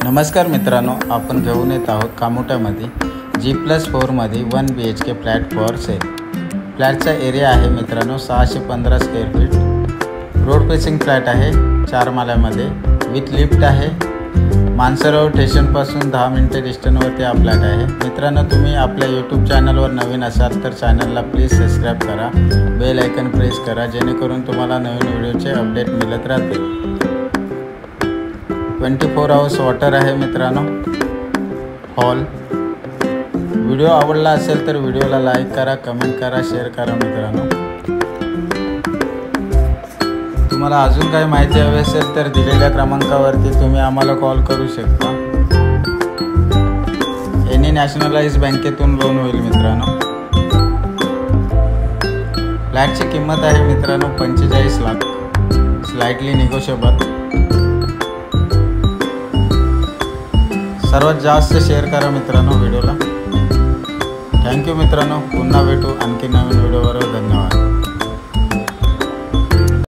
नमस्कार मित्रांनो, आपण घेऊन येत आहोत कामोट्यामध्ये G+4 मध्ये 1 BHK फ्लॅट फॉर सेल। फ्लॅटचा एरिया आहे मित्रांनो 615 square feet. Road facing flat आहे, 4 माळ्यामध्ये विथ लिफ्ट आहे। मानसरोवर स्टेशनपासून 10 मिनिटे डिस्टन्सवरती हा फ्लॅट आहे। मित्रांनो, तुम्ही आपल्या यूट्यूब चॅनलवर नवीन असाल तर चॅनलला प्लीज सबस्क्राइब करा, बेल आयकन प्रेस करा, जेणेकरून तुम्हाला नवीन व्हिडिओचे अपडेट मिळत राहतील। 24 आवर्स वॉटर आहे मित्रांनो। हॉल व्हिडिओ आवडला असेल तर व्हिडिओला लाईक करा, कमेंट करा, शेअर करा मित्रांनो। तुम्हाला अजून काही माहिती हवी असेल तर दिलेल्या क्रमांकावरती तुम्ही आम्हाला कॉल करू शकता। एनी नॅशनलाइज बँकेतून लोन होईल मित्रांनो। फ्लॅटची किंमत आहे मित्रांनो 45 लाख, स्लाइटली निगोशिएबल। सर्वात जास्त शेअर करा मित्रांनो व्हिडिओला। थँक्यू मित्रांनो, पुन्हा भेटू आणखी नवीन व्हिडिओवर। धन्यवाद।